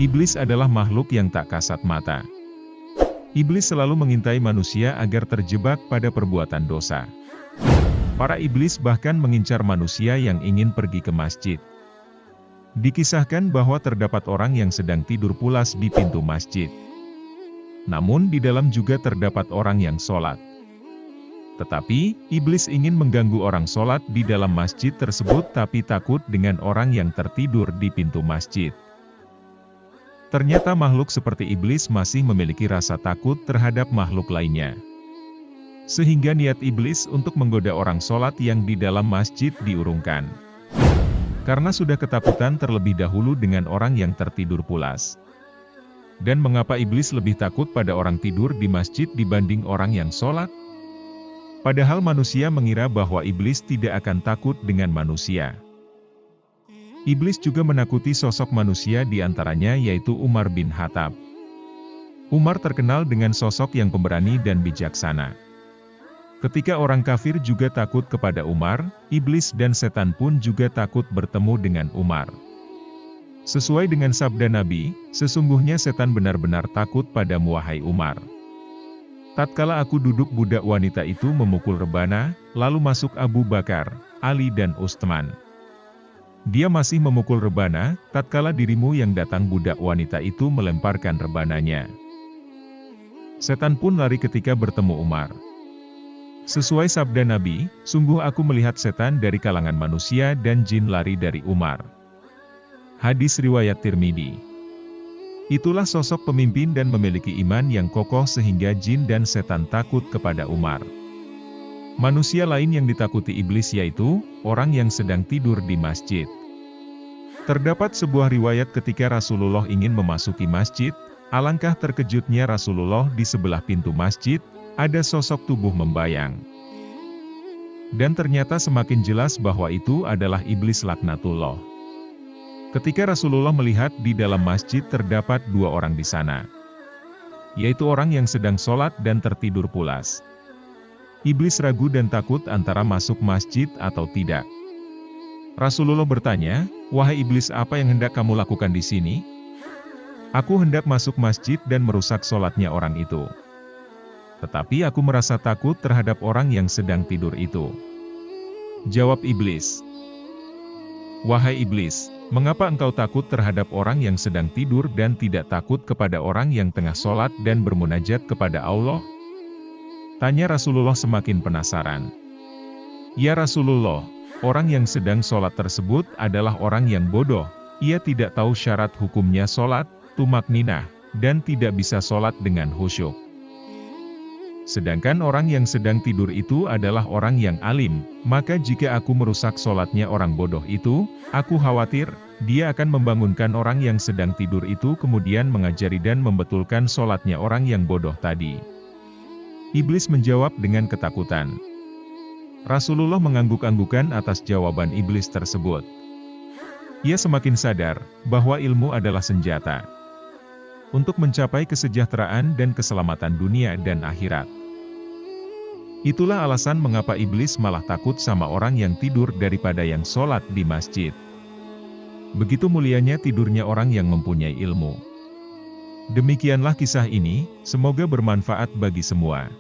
Iblis adalah makhluk yang tak kasat mata. Iblis selalu mengintai manusia agar terjebak pada perbuatan dosa. Para iblis bahkan mengincar manusia yang ingin pergi ke masjid. Dikisahkan bahwa terdapat orang yang sedang tidur pulas di pintu masjid. Namun di dalam juga terdapat orang yang sholat. Tetapi, iblis ingin mengganggu orang sholat di dalam masjid tersebut tapi takut dengan orang yang tertidur di pintu masjid. Ternyata makhluk seperti iblis masih memiliki rasa takut terhadap makhluk lainnya. Sehingga niat iblis untuk menggoda orang sholat yang di dalam masjid diurungkan. Karena sudah ketakutan terlebih dahulu dengan orang yang tertidur pulas. Dan mengapa iblis lebih takut pada orang tidur di masjid dibanding orang yang sholat? Padahal manusia mengira bahwa iblis tidak akan takut dengan manusia. Iblis juga menakuti sosok manusia di antaranya yaitu Umar bin Khattab. Umar terkenal dengan sosok yang pemberani dan bijaksana. Ketika orang kafir juga takut kepada Umar, iblis dan setan pun juga takut bertemu dengan Umar. Sesuai dengan sabda Nabi, sesungguhnya setan benar-benar takut padamu wahai Umar. Tatkala aku duduk budak wanita itu memukul rebana, lalu masuk Abu Bakar, Ali dan Utsman. Dia masih memukul rebana, tatkala dirimu yang datang budak wanita itu melemparkan rebananya. Setan pun lari ketika bertemu Umar. Sesuai sabda Nabi, sungguh aku melihat setan dari kalangan manusia dan jin lari dari Umar. Hadis riwayat Tirmidzi. Itulah sosok pemimpin dan memiliki iman yang kokoh sehingga jin dan setan takut kepada Umar. Manusia lain yang ditakuti iblis yaitu orang yang sedang tidur di masjid. Terdapat sebuah riwayat ketika Rasulullah ingin memasuki masjid, alangkah terkejutnya Rasulullah di sebelah pintu masjid, ada sosok tubuh membayang. Dan ternyata semakin jelas bahwa itu adalah iblis laknatullah. Ketika Rasulullah melihat di dalam masjid terdapat dua orang di sana. Yaitu orang yang sedang sholat dan tertidur pulas. Iblis ragu dan takut antara masuk masjid atau tidak. Rasulullah bertanya, "Wahai iblis, apa yang hendak kamu lakukan di sini?" "Aku hendak masuk masjid dan merusak sholatnya orang itu. Tetapi aku merasa takut terhadap orang yang sedang tidur itu." Jawab iblis, "Wahai iblis, mengapa engkau takut terhadap orang yang sedang tidur dan tidak takut kepada orang yang tengah sholat dan bermunajat kepada Allah?" Tanya Rasulullah semakin penasaran. "Ya Rasulullah, orang yang sedang sholat tersebut adalah orang yang bodoh, ia tidak tahu syarat hukumnya sholat, tumakninah, dan tidak bisa sholat dengan khusyuk. Sedangkan orang yang sedang tidur itu adalah orang yang alim, maka jika aku merusak sholatnya orang bodoh itu, aku khawatir, dia akan membangunkan orang yang sedang tidur itu kemudian mengajari dan membetulkan sholatnya orang yang bodoh tadi." Iblis menjawab dengan ketakutan. Rasulullah mengangguk-anggukan atas jawaban iblis tersebut. Ia semakin sadar bahwa ilmu adalah senjata untuk mencapai kesejahteraan dan keselamatan dunia dan akhirat. Itulah alasan mengapa iblis malah takut sama orang yang tidur daripada yang sholat di masjid. Begitu mulianya tidurnya orang yang mempunyai ilmu. Demikianlah kisah ini, semoga bermanfaat bagi semua.